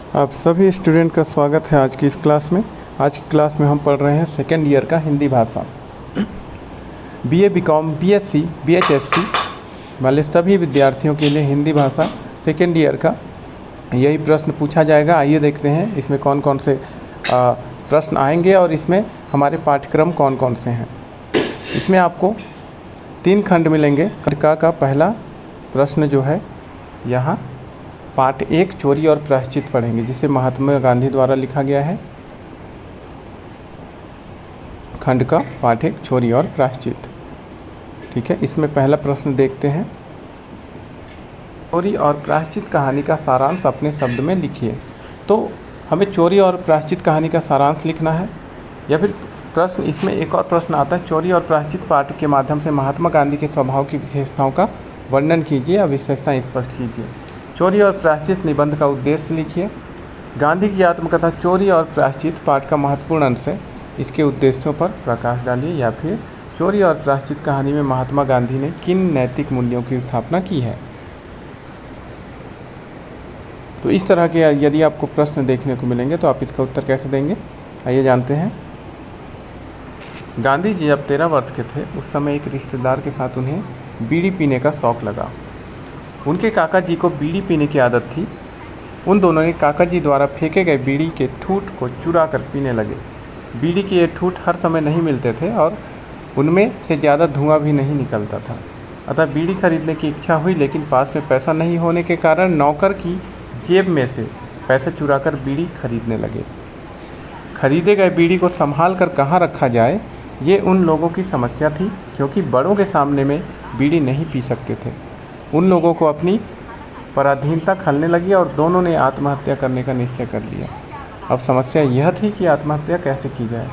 आप सभी स्टूडेंट का स्वागत है आज की इस क्लास में। आज की क्लास में हम पढ़ रहे हैं सेकेंड ईयर का हिंदी भाषा। बीए, बीकॉम, बीएससी, बीएचएससी वाले सभी विद्यार्थियों के लिए हिंदी भाषा सेकेंड ईयर का यही प्रश्न पूछा जाएगा। आइए देखते हैं इसमें कौन कौन से प्रश्न आएंगे और इसमें हमारे पाठ्यक्रम कौन कौन से हैं। इसमें आपको 3 खंड मिलेंगे। का पहला प्रश्न जो है यहाँ पाठ 1 चोरी और प्रायश्चित पढ़ेंगे, जिसे महात्मा गांधी द्वारा लिखा गया है। खंड का पाठ 1 चोरी और प्रायश्चित। ठीक है, इसमें पहला प्रश्न देखते हैं। चोरी और प्रायश्चित कहानी का सारांश अपने शब्द में लिखिए। तो हमें चोरी और प्रायश्चित कहानी का सारांश लिखना है, या फिर प्रश्न इसमें एक और प्रश्न आता है, चोरी और प्रायश्चित पाठ के माध्यम से महात्मा गांधी के स्वभाव की विशेषताओं का वर्णन कीजिए या विशेषताएं स्पष्ट कीजिए। चोरी और प्रायश्चित निबंध का उद्देश्य लिखिए। गांधी की आत्मकथा चोरी और प्रायश्चित पाठ का महत्वपूर्ण अंश है, इसके उद्देश्यों पर प्रकाश डालिए। या फिर चोरी और प्रायश्चित कहानी में महात्मा गांधी ने किन नैतिक मूल्यों की स्थापना की है। तो इस तरह के यदि आपको प्रश्न देखने को मिलेंगे तो आप इसका उत्तर कैसे देंगे, आइए जानते हैं। गांधी जी जब 13 वर्ष के थे उस समय एक रिश्तेदार के साथ उन्हें बीड़ी पीने का शौक़ लगा। उनके काका जी को बीड़ी पीने की आदत थी। उन दोनों ने काका जी द्वारा फेंके गए बीड़ी के ठूठ को चुरा कर पीने लगे। बीड़ी के ये ठूठ हर समय नहीं मिलते थे और उनमें से ज़्यादा धुआं भी नहीं निकलता था। अतः बीड़ी खरीदने की इच्छा हुई, लेकिन पास में पैसा नहीं होने के कारण नौकर की जेब में से पैसे चुराकर बीड़ी खरीदने लगे। खरीदे गए बीड़ी को संभाल कर कहाँ रखा जाए, ये उन लोगों की समस्या थी, क्योंकि बड़ों के सामने में बीड़ी नहीं पी सकते थे। उन लोगों को अपनी पराधीनता खलने लगी और दोनों ने आत्महत्या करने का निश्चय कर लिया। अब समस्या यह थी कि आत्महत्या कैसे की जाए।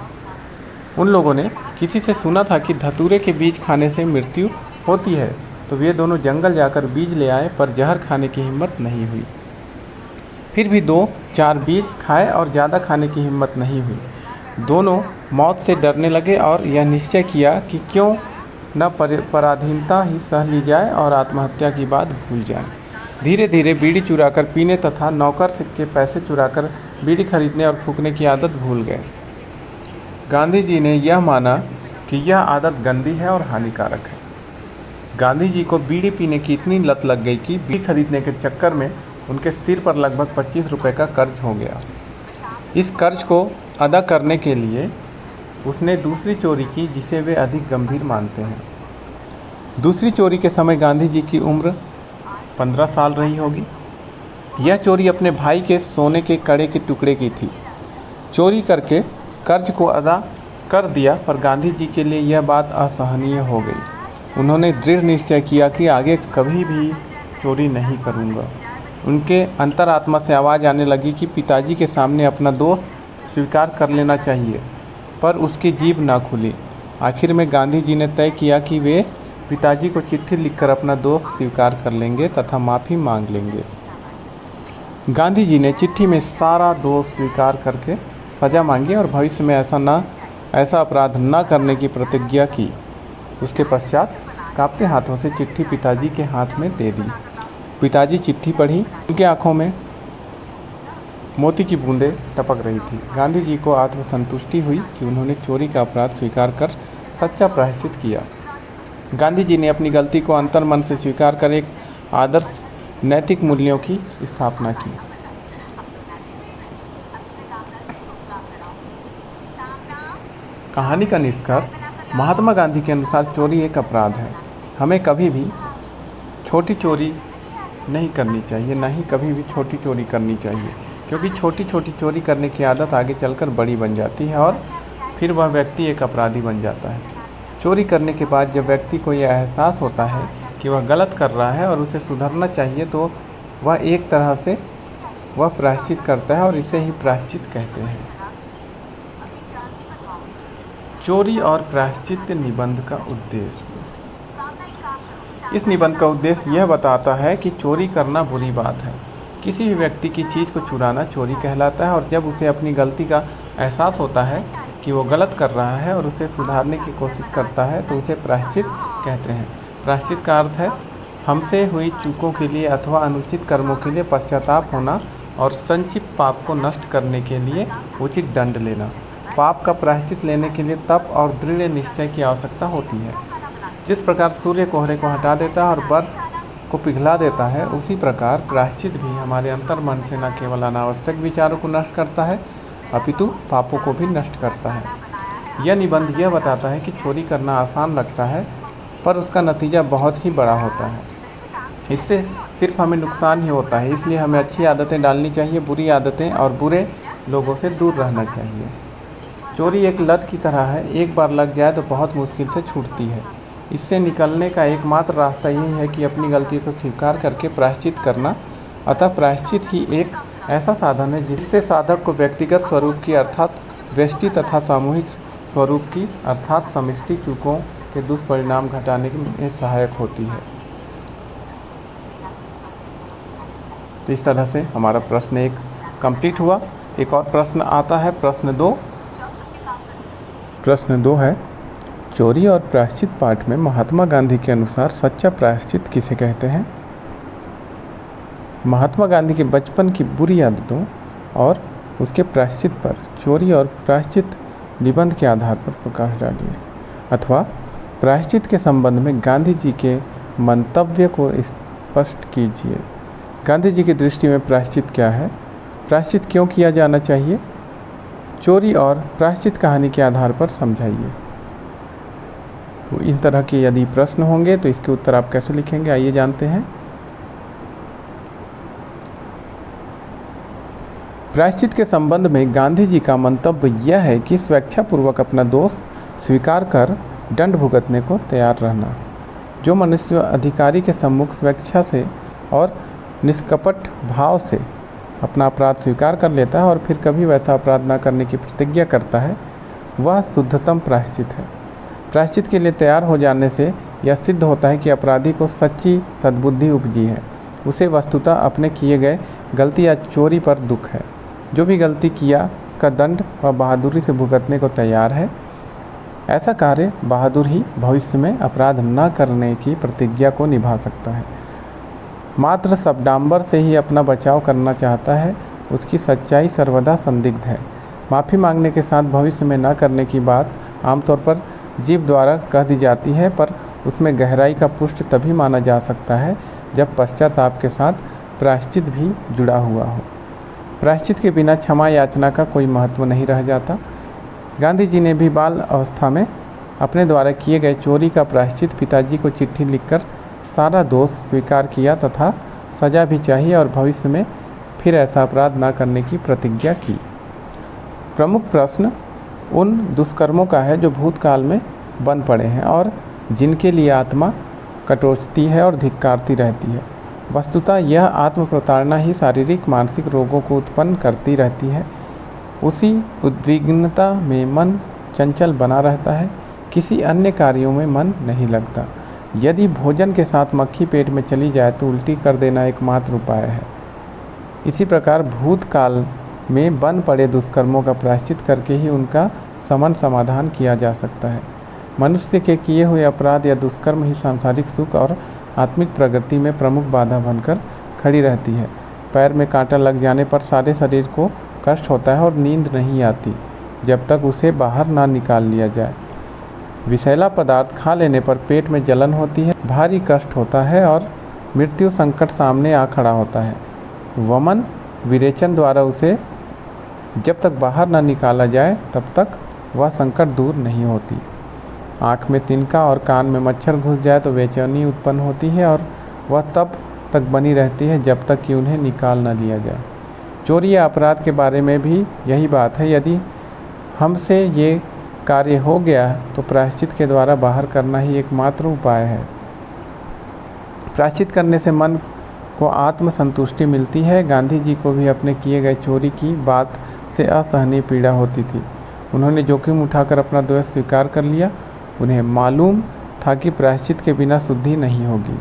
उन लोगों ने किसी से सुना था कि धतूरे के बीज खाने से मृत्यु होती है, तो वे दोनों जंगल जाकर बीज ले आए, पर जहर खाने की हिम्मत नहीं हुई। फिर भी 2-4 बीज खाए और ज़्यादा खाने की हिम्मत नहीं हुई। दोनों मौत से डरने लगे और यह निश्चय किया कि क्यों न पराधीनता ही सह ली जाए और आत्महत्या की बात भूल जाए। धीरे धीरे बीड़ी चुराकर पीने तथा नौकर के पैसे चुराकर बीड़ी खरीदने और फूकने की आदत भूल गए। गांधी जी ने यह माना कि यह आदत गंदी है और हानिकारक है। गांधी जी को बीड़ी पीने की इतनी लत लग गई कि बीड़ी खरीदने के चक्कर में उनके सिर पर लगभग 25 रुपये का कर्ज हो गया। इस कर्ज को अदा करने के लिए उसने दूसरी चोरी की, जिसे वे अधिक गंभीर मानते हैं। दूसरी चोरी के समय गांधी जी की उम्र 15 साल रही होगी। यह चोरी अपने भाई के सोने के कड़े के टुकड़े की थी। चोरी करके कर्ज को अदा कर दिया, पर गांधी जी के लिए यह बात असहनीय हो गई। उन्होंने दृढ़ निश्चय किया कि आगे कभी भी चोरी नहीं करूँगा। उनके अंतरात्मा से आवाज़ आने लगी कि पिताजी के सामने अपना दोष स्वीकार कर लेना चाहिए, पर उसकी जीभ ना खुली। आखिर में गांधी जी ने तय किया कि वे पिताजी को चिट्ठी लिखकर अपना दोष स्वीकार कर लेंगे तथा माफ़ी मांग लेंगे। गांधी जी ने चिट्ठी में सारा दोष स्वीकार करके सज़ा मांगी और भविष्य में ऐसा अपराध न करने की प्रतिज्ञा की। उसके पश्चात कांपते हाथों से चिट्ठी पिताजी के हाथ में दे दी। पिताजी चिट्ठी पढ़ी, उनके आँखों में मोती की बूंदें टपक रही थी। गांधी जी को आत्मसंतुष्टि हुई कि उन्होंने चोरी का अपराध स्वीकार कर सच्चा प्रायश्चित किया। गांधी जी ने अपनी गलती को अंतर्मन से स्वीकार कर एक आदर्श नैतिक मूल्यों की स्थापना की। कहानी का निष्कर्ष। महात्मा गांधी के अनुसार चोरी एक अपराध है। हमें कभी भी छोटी चोरी नहीं करनी चाहिए, ना ही कभी भी छोटी चोरी करनी चाहिए, क्योंकि छोटी छोटी चोरी करने की आदत आगे चलकर बड़ी बन जाती है और फिर वह व्यक्ति एक अपराधी बन जाता है। चोरी करने के बाद जब व्यक्ति को यह एहसास होता है कि वह गलत कर रहा है और उसे सुधरना चाहिए, तो वह एक तरह से वह प्रायश्चित करता है और इसे ही प्रायश्चित कहते हैं। चोरी और प्रायश्चित निबंध का उद्देश्य। इस निबंध का उद्देश्य यह बताता है कि चोरी करना बुरी बात है। किसी भी व्यक्ति की चीज़ को चुराना चोरी कहलाता है, और जब उसे अपनी गलती का एहसास होता है कि वो गलत कर रहा है और उसे सुधारने की कोशिश करता है, तो उसे प्रायश्चित कहते हैं। प्रायश्चित का अर्थ है हमसे हुई चूकों के लिए अथवा अनुचित कर्मों के लिए पश्चाताप होना और संचित पाप को नष्ट करने के लिए उचित दंड लेना। पाप का प्रायश्चित लेने के लिए तप और दृढ़ निश्चय की आवश्यकता होती है। जिस प्रकार सूर्य कोहरे को हटा देता है और बर्फ को पिघला देता है, उसी प्रकार प्रायश्चित भी हमारे अंतर्मन से न केवल अनावश्यक विचारों को नष्ट करता है अपितु पापों को भी नष्ट करता है। यह निबंध यह बताता है कि चोरी करना आसान लगता है पर उसका नतीजा बहुत ही बड़ा होता है। इससे सिर्फ हमें नुकसान ही होता है, इसलिए हमें अच्छी आदतें डालनी चाहिए, बुरी आदतें और बुरे लोगों से दूर रहना चाहिए। चोरी एक लत की तरह है, एक बार लग जाए तो बहुत मुश्किल से छूटती है। इससे निकलने का एकमात्र रास्ता यही है कि अपनी गलती को स्वीकार करके प्रायश्चित करना। अतः प्रायश्चित ही एक ऐसा साधन है जिससे साधक को व्यक्तिगत स्वरूप की अर्थात व्यष्टि तथा सामूहिक स्वरूप की अर्थात समष्टि चूकों के दुष्परिणाम घटाने में सहायक होती है। तो इस तरह से हमारा प्रश्न 1 कंप्लीट हुआ। एक और प्रश्न आता है, प्रश्न 2। प्रश्न 2 है, चोरी और प्रायश्चित पाठ में महात्मा गांधी के अनुसार सच्चा प्रायश्चित किसे कहते हैं? महात्मा गांधी के बचपन की बुरी आदतों और उसके प्रायश्चित पर चोरी और प्रायश्चित निबंध के आधार पर प्रकाश डालिए, अथवा प्रायश्चित के संबंध में गांधी जी के मंतव्य को स्पष्ट कीजिए। गांधी जी की दृष्टि में प्रायश्चित क्या है? प्रायश्चित क्यों किया जाना चाहिए? चोरी और प्रायश्चित कहानी के आधार पर समझाइए। तो इस तरह के यदि प्रश्न होंगे तो इसके उत्तर आप कैसे लिखेंगे, आइए जानते हैं। प्रायश्चित के संबंध में गांधी जी का मंतव्य यह है कि स्वेच्छापूर्वक अपना दोष स्वीकार कर दंड भुगतने को तैयार रहना। जो मनुष्य अधिकारी के सम्मुख स्वेच्छा से और निष्कपट भाव से अपना अपराध स्वीकार कर लेता है और फिर कभी वैसा अपराध न करने की प्रतिज्ञा करता है, वह शुद्धतम प्रायश्चित है। प्रायश्चित के लिए तैयार हो जाने से यह सिद्ध होता है कि अपराधी को सच्ची सद्बुद्धि उपजी है, उसे वस्तुतः अपने किए गए गलती या चोरी पर दुख है। जो भी गलती किया उसका दंड वह बहादुरी से भुगतने को तैयार है। ऐसा कार्य बहादुर ही भविष्य में अपराध न करने की प्रतिज्ञा को निभा सकता है। मात्र शब्दांबर से ही अपना बचाव करना चाहता है, उसकी सच्चाई सर्वदा संदिग्ध है। माफ़ी मांगने के साथ भविष्य में न करने की बात आमतौर पर जीभ द्वारा कह दी जाती है, पर उसमें गहराई का पुष्ट तभी माना जा सकता है जब पश्चाताप के साथ प्रायश्चित भी जुड़ा हुआ हो। प्रायश्चित के बिना क्षमा याचना का कोई महत्व नहीं रह जाता। गांधी जी ने भी बाल अवस्था में अपने द्वारा किए गए चोरी का प्रायश्चित पिताजी को चिट्ठी लिखकर सारा दोष स्वीकार किया तथा सजा भी चाहिए और भविष्य में फिर ऐसा अपराध न करने की प्रतिज्ञा की। प्रमुख प्रश्न उन दुष्कर्मों का है जो भूतकाल में बन पड़े हैं और जिनके लिए आत्मा कटोचती है और धिक्कारती रहती है। वस्तुतः यह आत्म प्रताड़ना ही शारीरिक मानसिक रोगों को उत्पन्न करती रहती है। उसी उद्विग्नता में मन चंचल बना रहता है, किसी अन्य कार्यों में मन नहीं लगता। यदि भोजन के साथ मक्खी पेट में चली जाए तो उल्टी कर देना एकमात्र उपाय है। इसी प्रकार भूतकाल में बन पड़े दुष्कर्मों का प्रायश्चित करके ही उनका समन समाधान किया जा सकता है। मनुष्य के किए हुए अपराध या दुष्कर्म ही सांसारिक सुख और आत्मिक प्रगति में प्रमुख बाधा बनकर खड़ी रहती है। पैर में कांटा लग जाने पर सारे शरीर को कष्ट होता है और नींद नहीं आती जब तक उसे बाहर ना निकाल लिया जाए। विषैला पदार्थ खा लेने पर पेट में जलन होती है, भारी कष्ट होता है और मृत्यु संकट सामने आ खड़ा होता है। वमन विरेचन द्वारा उसे जब तक बाहर न निकाला जाए तब तक वह संकट दूर नहीं होती। आँख में तिनका और कान में मच्छर घुस जाए तो बेचैनी उत्पन्न होती है और वह तब तक बनी रहती है जब तक कि उन्हें निकाल न लिया जाए। चोरी या अपराध के बारे में भी यही बात है। यदि हमसे ये कार्य हो गया तो प्रायश्चित के द्वारा बाहर करना ही एकमात्र उपाय है। प्रायश्चित करने से मन को आत्म संतुष्टि मिलती है। गांधी जी को भी अपने किए गए चोरी की बात से असहनीय पीड़ा होती थी। उन्होंने जोखिम उठाकर अपना दोष स्वीकार कर लिया। उन्हें मालूम था कि प्रायश्चित के बिना शुद्धि नहीं होगी।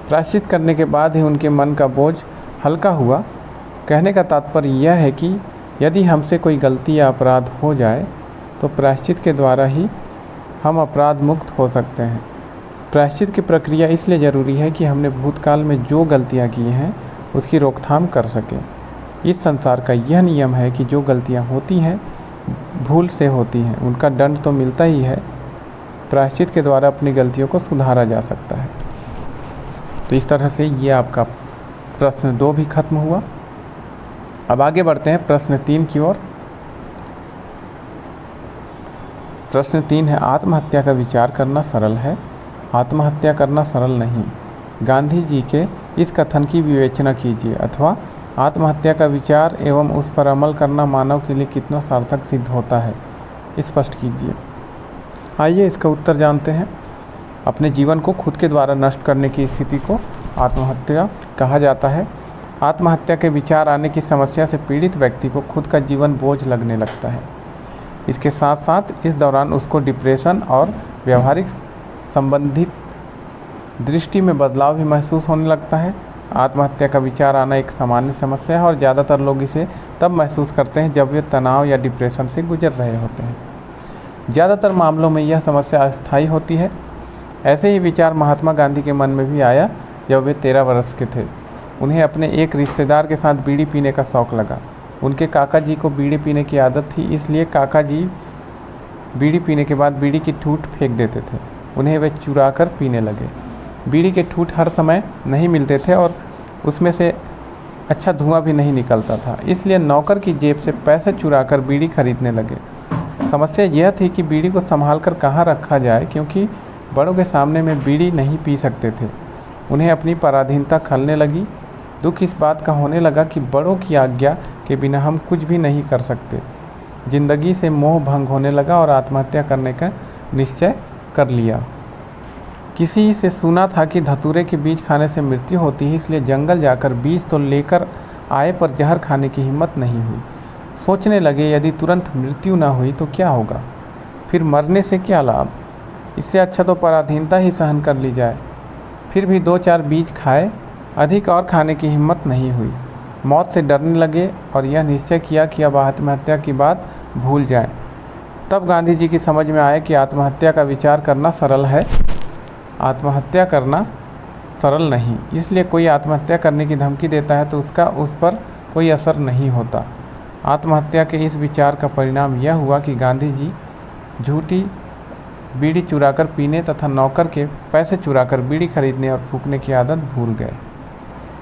प्रायश्चित करने के बाद ही उनके मन का बोझ हल्का हुआ। कहने का तात्पर्य यह है कि यदि हमसे कोई गलती या अपराध हो जाए तो प्रायश्चित के द्वारा ही हम अपराध मुक्त हो सकते हैं। प्रायश्चित की प्रक्रिया इसलिए ज़रूरी है कि हमने भूतकाल में जो गलतियाँ की हैं उसकी रोकथाम कर सकें। इस संसार का यह नियम है कि जो गलतियाँ होती हैं भूल से होती हैं, उनका दंड तो मिलता ही है, प्रायश्चित के द्वारा अपनी गलतियों को सुधारा जा सकता है। तो इस तरह से ये आपका प्रश्न 2 भी खत्म हुआ। अब आगे बढ़ते हैं प्रश्न 3 की ओर। प्रश्न 3 है, आत्महत्या का विचार करना सरल है, आत्महत्या करना सरल नहीं। गांधी जी के इस कथन की विवेचना कीजिए, अथवा आत्महत्या का विचार एवं उस पर अमल करना मानव के लिए कितना सार्थक सिद्ध होता है, स्पष्ट कीजिए। आइए इसका उत्तर जानते हैं। अपने जीवन को खुद के द्वारा नष्ट करने की स्थिति को आत्महत्या कहा जाता है। आत्महत्या के विचार आने की समस्या से पीड़ित व्यक्ति को खुद का जीवन बोझ लगने लगता है। इसके साथ साथ इस दौरान उसको डिप्रेशन और व्यवहारिक संबंधित दृष्टि में बदलाव भी महसूस होने लगता है। आत्महत्या का विचार आना एक सामान्य समस्या है और ज़्यादातर लोग इसे तब महसूस करते हैं जब वे तनाव या डिप्रेशन से गुजर रहे होते हैं। ज़्यादातर मामलों में यह समस्या अस्थायी होती है। ऐसे ही विचार महात्मा गांधी के मन में भी आया जब वे 13 वर्ष के थे। उन्हें अपने एक रिश्तेदार के साथ बीड़ी पीने का शौक़ लगा। उनके काका जी को बीड़ी पीने की आदत थी, इसलिए काका जी बीड़ी पीने के बाद बीड़ी की ठूठ फेंक देते थे। उन्हें वे चुरा कर पीने लगे। बीड़ी के ठूठ हर समय नहीं मिलते थे और उसमें से अच्छा धुआं भी नहीं निकलता था, इसलिए नौकर की जेब से पैसे चुरा कर बीड़ी खरीदने लगे। समस्या यह थी कि बीड़ी को संभाल कर कहाँ रखा जाए, क्योंकि बड़ों के सामने में बीड़ी नहीं पी सकते थे। उन्हें अपनी पराधीनता खलने लगी। दुख इस बात का होने लगा कि बड़ों की आज्ञा के बिना हम कुछ भी नहीं कर सकते। जिंदगी से मोह भंग होने लगा और आत्महत्या करने का निश्चय कर लिया। किसी से सुना था कि धतूरे के बीज खाने से मृत्यु होती है, इसलिए जंगल जाकर बीज तो लेकर आए पर जहर खाने की हिम्मत नहीं हुई। सोचने लगे यदि तुरंत मृत्यु न हुई तो क्या होगा, फिर मरने से क्या लाभ, इससे अच्छा तो पराधीनता ही सहन कर ली जाए। फिर भी 2-4 बीज खाए, अधिक और खाने की हिम्मत नहीं हुई। मौत से डरने लगे और यह निश्चय किया कि अब आत्महत्या की बात भूल जाएं। तब गांधी जी की समझ में आया कि आत्महत्या का विचार करना सरल है, आत्महत्या करना सरल नहीं। इसलिए कोई आत्महत्या करने की धमकी देता है तो उसका उस पर कोई असर नहीं होता। आत्महत्या के इस विचार का परिणाम यह हुआ कि गांधी जी झूठी बीड़ी चुराकर पीने तथा नौकर के पैसे चुराकर बीड़ी खरीदने और फूंकने की आदत भूल गए।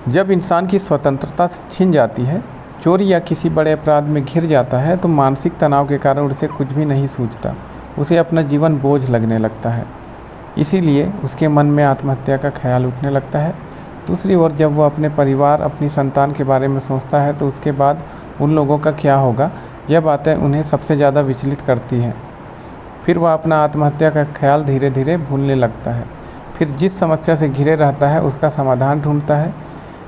जब इंसान की स्वतंत्रता छिन जाती है, चोरी या किसी बड़े अपराध में घिर जाता है, तो मानसिक तनाव के कारण उसे कुछ भी नहीं सूझता, उसे अपना जीवन बोझ लगने लगता है। इसीलिए उसके मन में आत्महत्या का ख्याल उठने लगता है। दूसरी ओर जब वह अपने परिवार, अपनी संतान के बारे में सोचता है तो उसके बाद उन लोगों का क्या होगा, यह बातें उन्हें सबसे ज़्यादा विचलित करती हैं। फिर वह अपना आत्महत्या का ख्याल धीरे धीरे भूलने लगता है। फिर जिस समस्या से घिरे रहता है उसका समाधान ढूंढता है।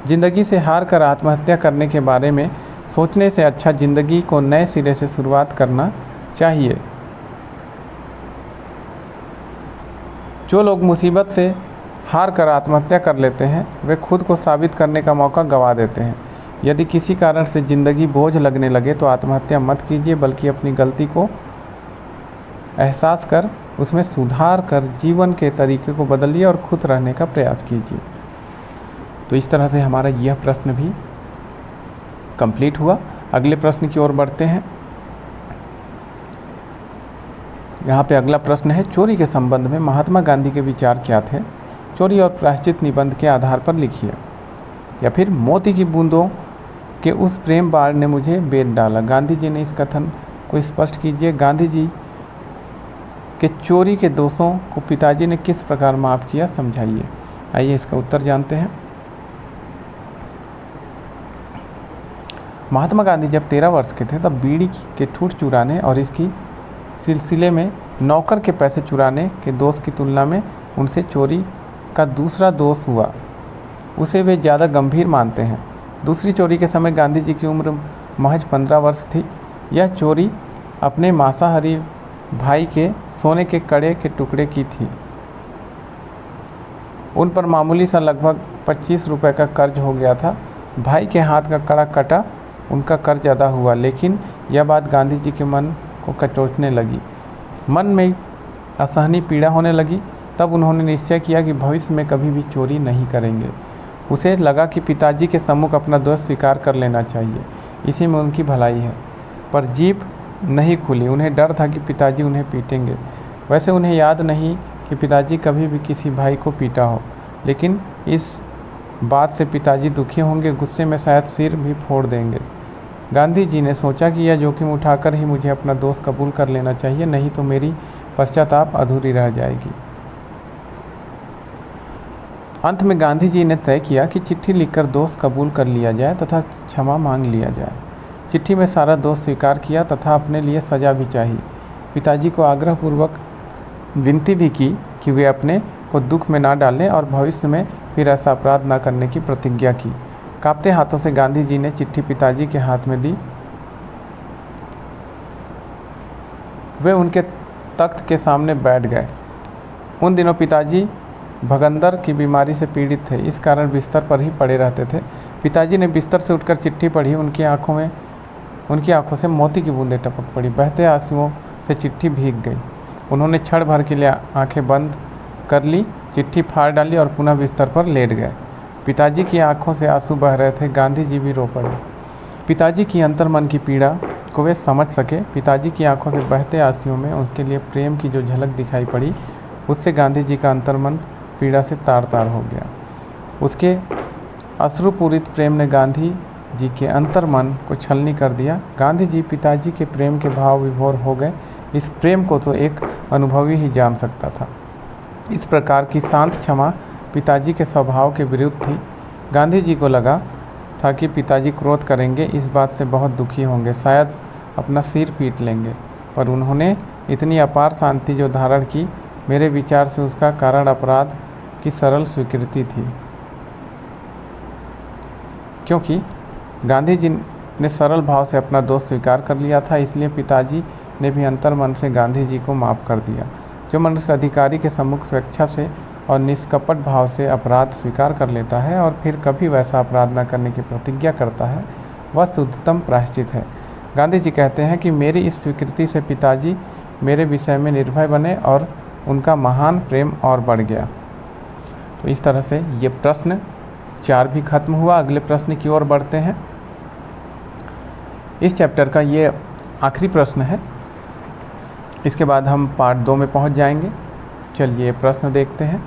ज़िंदगी से हार कर आत्महत्या करने के बारे में सोचने से अच्छा ज़िंदगी को नए सिरे से शुरुआत करना चाहिए। जो लोग मुसीबत से हार कर आत्महत्या कर लेते हैं वे खुद को साबित करने का मौका गंवा देते हैं। यदि किसी कारण से ज़िंदगी बोझ लगने लगे तो आत्महत्या मत कीजिए, बल्कि अपनी गलती को एहसास कर उसमें सुधार कर जीवन के तरीके को बदलिए और खुश रहने का प्रयास कीजिए। तो इस तरह से हमारा यह प्रश्न भी कंप्लीट हुआ। अगले प्रश्न की ओर बढ़ते हैं। यहाँ पे अगला प्रश्न है, चोरी के संबंध में महात्मा गांधी के विचार क्या थे? चोरी और प्रायश्चित निबंध के आधार पर लिखिए। या फिर मोती की बूंदों के उस प्रेम बाढ़ ने मुझे बेद डाला। गांधी जी ने इस कथन को स्पष्ट कीजिए। गांधी जी के चोरी के दोषों को पिताजी ने किस प्रकार माफ़ किया, समझाइए। आइए इसका उत्तर जानते हैं। महात्मा गांधी जब 13 वर्ष के थे तब बीड़ी के ठूठ चुराने और इसकी सिलसिले में नौकर के पैसे चुराने के दोष की तुलना में उनसे चोरी का दूसरा दोष हुआ उसे वे ज़्यादा गंभीर मानते हैं। दूसरी चोरी के समय गांधी जी की उम्र महज 15 वर्ष थी। यह चोरी अपने मांसाहारी भाई के सोने के कड़े के टुकड़े की थी। उन पर मामूली सा लगभग 25 रुपये का कर्ज हो गया था। भाई के हाथ का कड़ा कटा, उनका कर्ज अदा हुआ, लेकिन यह बात गांधी जी के मन को कचोटने लगी। मन में असहनीय पीड़ा होने लगी। तब उन्होंने निश्चय किया कि भविष्य में कभी भी चोरी नहीं करेंगे। उसे लगा कि पिताजी के सम्मुख अपना दोष स्वीकार कर लेना चाहिए। इसी में उनकी भलाई है। पर जीभ नहीं खुली। उन्हें डर था कि पिताजी उन्हें पीटेंगे। वैसे उन्हें याद नहीं कि पिताजी कभी भी किसी भाई को पीटा हो, लेकिन इस बात से पिताजी दुखी होंगे, गुस्से में शायद सिर भी फोड़ देंगे। गांधी जी ने सोचा कि यह जोखिम उठाकर ही मुझे अपना दोस्त कबूल कर लेना चाहिए, नहीं तो मेरी पश्चाताप अधूरी रह जाएगी। अंत में गांधी जी ने तय किया कि चिट्ठी लिखकर दोस्त कबूल कर लिया जाए तथा क्षमा मांग लिया जाए। चिट्ठी में सारा दोष स्वीकार किया तथा अपने लिए सजा भी चाहिए। पिताजी को आग्रहपूर्वक विनती भी की कि वे अपने को दुख में ना डालें और भविष्य में फिर ऐसा अपराध न करने की प्रतिज्ञा की। कांपते हाथों से गांधी जी ने चिट्ठी पिताजी के हाथ में दी। वे उनके तख्त के सामने बैठ गए। उन दिनों पिताजी भगंदर की बीमारी से पीड़ित थे, इस कारण बिस्तर पर ही पड़े रहते थे। पिताजी ने बिस्तर से उठकर चिट्ठी पढ़ी। उनकी आंखों से मोती की बूंदें टपक पड़ी। बहते आंसुओं से चिट्ठी भीग गई। उन्होंने क्षण भर के लिए आंखें बंद कर ली, चिट्ठी फाड़ डाली और पुनः बिस्तर पर लेट गए। पिताजी की आंखों से आंसू बह रहे थे। गांधी जी भी रो पड़े। पिताजी की अंतर्मन की पीड़ा को वे समझ सके। पिताजी की आंखों से बहते आंसुओं में उनके लिए प्रेम की जो झलक दिखाई पड़ी, उससे गांधी जी का अंतर्मन पीड़ा से तार तार हो गया। उसके अश्रुपूरित प्रेम ने गांधी जी के अंतर्मन को छलनी कर दिया। गांधी जी पिताजी के प्रेम के भाव विभोर हो गए। इस प्रेम को तो एक अनुभवी ही जान सकता था। इस प्रकार की शांत क्षमा पिताजी के स्वभाव के विरुद्ध थी। गांधी जी को लगा था कि पिताजी क्रोध करेंगे, इस बात से बहुत दुखी होंगे, शायद अपना सिर पीट लेंगे, पर उन्होंने इतनी अपार शांति जो धारण की, मेरे विचार से उसका कारण अपराध की सरल स्वीकृति थी। क्योंकि गांधी जी ने सरल भाव से अपना दोष स्वीकार कर लिया था, इसलिए पिताजी ने भी अंतर्मन से गांधी जी को माफ़ कर दिया। जो मनुष्य अधिकारी के सम्मुख स्वेच्छा से और निष्कपट भाव से अपराध स्वीकार कर लेता है और फिर कभी वैसा अपराध न करने की प्रतिज्ञा करता है, वह शुद्धतम प्रायश्चित है। गांधी जी कहते हैं कि मेरी इस स्वीकृति से पिताजी मेरे विषय में निर्भय बने और उनका महान प्रेम और बढ़ गया। तो इस तरह से ये प्रश्न 4 भी खत्म हुआ। अगले प्रश्न की ओर बढ़ते हैं। इस चैप्टर का ये आखिरी प्रश्न है। इसके बाद हम पार्ट 2 में पहुंच जाएंगे। चलिए प्रश्न देखते हैं।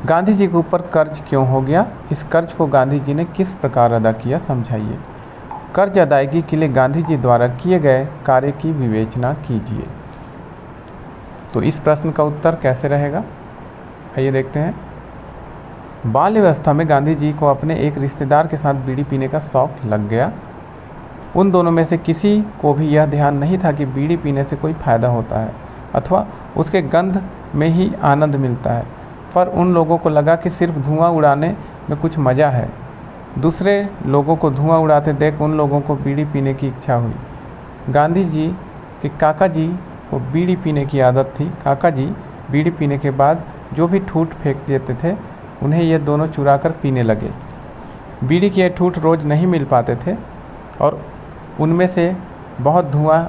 गांधी जी के ऊपर कर्ज क्यों हो गया? इस कर्ज को गांधी जी ने किस प्रकार अदा किया, समझाइए। कर्ज अदायगी के लिए गांधी जी द्वारा किए गए कार्य की विवेचना कीजिए। तो इस प्रश्न का उत्तर कैसे रहेगा, आइए देखते हैं। बाल्यावस्था में गांधी जी को अपने एक रिश्तेदार के साथ बीड़ी पीने का शौक लग गया। उन दोनों में से किसी को भी यह ध्यान नहीं था कि बीड़ी पीने से कोई फायदा होता है अथवा उसके गंध में ही आनंद मिलता है, पर उन लोगों को लगा कि सिर्फ धुआं उड़ाने में कुछ मज़ा है। दूसरे लोगों को धुआं उड़ाते देख उन लोगों को बीड़ी पीने की इच्छा हुई। गांधी जी के काका जी को बीड़ी पीने की आदत थी। काका जी बीड़ी पीने के बाद जो भी ठूठ फेंक देते थे, उन्हें ये दोनों चुरा कर पीने लगे। बीड़ी के ठूठ रोज़ नहीं मिल पाते थे और उनमें से बहुत धुआं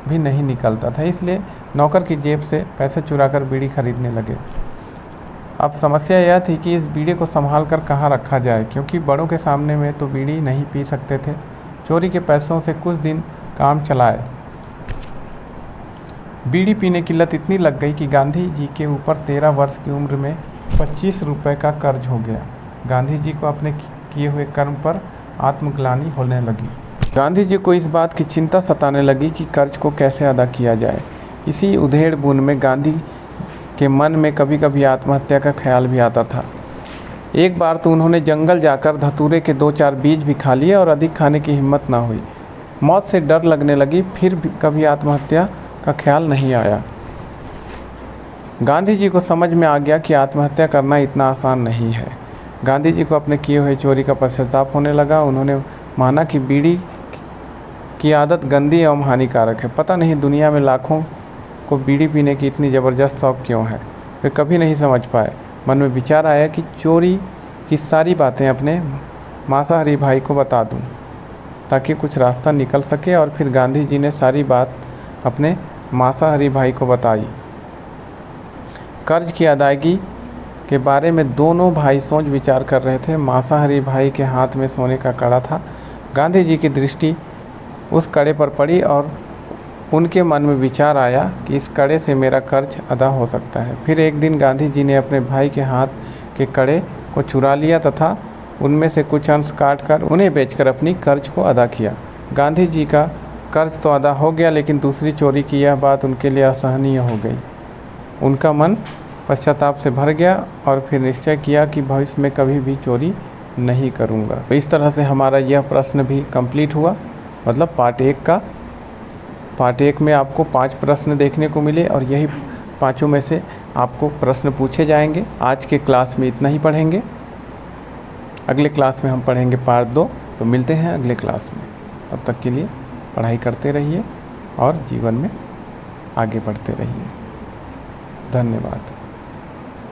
भी नहीं निकलता था, इसलिए नौकर की जेब से पैसे चुराकर बीड़ी खरीदने लगे। अब समस्या यह थी कि इस बीड़ी को संभाल कर कहाँ रखा जाए, क्योंकि बड़ों के सामने में तो बीड़ी नहीं पी सकते थे। चोरी के पैसों से कुछ दिन काम चलाए। बीड़ी पीने की लत इतनी लग गई कि गांधी जी के ऊपर 13 वर्ष की उम्र में 25 रुपये का कर्ज हो गया। गांधी जी को अपने किए हुए कर्म पर आत्मग्लानि होने लगी। गांधी जी को इस बात की चिंता सताने लगी कि कर्ज को कैसे अदा किया जाए। इसी उधेड़ बुन में गांधी के मन में कभी कभी आत्महत्या का ख्याल भी आता था। एक बार तो उन्होंने जंगल जाकर धतूरे के 2-4 बीज भी खा लिए और अधिक खाने की हिम्मत ना हुई। मौत से डर लगने लगी, फिर भी कभी आत्महत्या का ख्याल नहीं आया। गांधी जी को समझ में आ गया कि आत्महत्या करना इतना आसान नहीं है। गांधी जी को अपने किए हुए चोरी का पश्चाताप होने लगा। उन्होंने माना कि बीड़ी की आदत गंदी एवं हानिकारक है। पता नहीं दुनिया में लाखों को बीड़ी पीने की इतनी ज़बरदस्त शौक क्यों है, वे कभी नहीं समझ पाए। मन में विचार आया कि चोरी की सारी बातें अपने मांसाहारी भाई को बता दूं, ताकि कुछ रास्ता निकल सके। और फिर गांधी जी ने सारी बात अपने मांसाहारी भाई को बताई। कर्ज की अदायगी के बारे में दोनों भाई सोच विचार कर रहे थे। मांसाहारी भाई के हाथ में सोने का कड़ा था। गांधी जी की दृष्टि उस कड़े पर पड़ी और उनके मन में विचार आया कि इस कड़े से मेरा कर्ज अदा हो सकता है। फिर एक दिन गांधी जी ने अपने भाई के हाथ के कड़े को चुरा लिया तथा उनमें से कुछ अंश काटकर उन्हें बेचकर अपनी कर्ज को अदा किया। गांधी जी का कर्ज तो अदा हो गया, लेकिन दूसरी चोरी की यह बात उनके लिए असहनीय हो गई। उनका मन पश्चाताप से भर गया और फिर निश्चय किया कि भविष्य में कभी भी चोरी नहीं करूँगा। तो इस तरह से हमारा यह प्रश्न भी कंप्लीट हुआ, मतलब पार्ट 1 में आपको 5 प्रश्न देखने को मिले और यही पाँचों में से आपको प्रश्न पूछे जाएंगे। आज के क्लास में इतना ही पढ़ेंगे। अगले क्लास में हम पढ़ेंगे पार्ट 2। तो मिलते हैं अगले क्लास में। तब तक के लिए पढ़ाई करते रहिए और जीवन में आगे बढ़ते रहिए। धन्यवाद।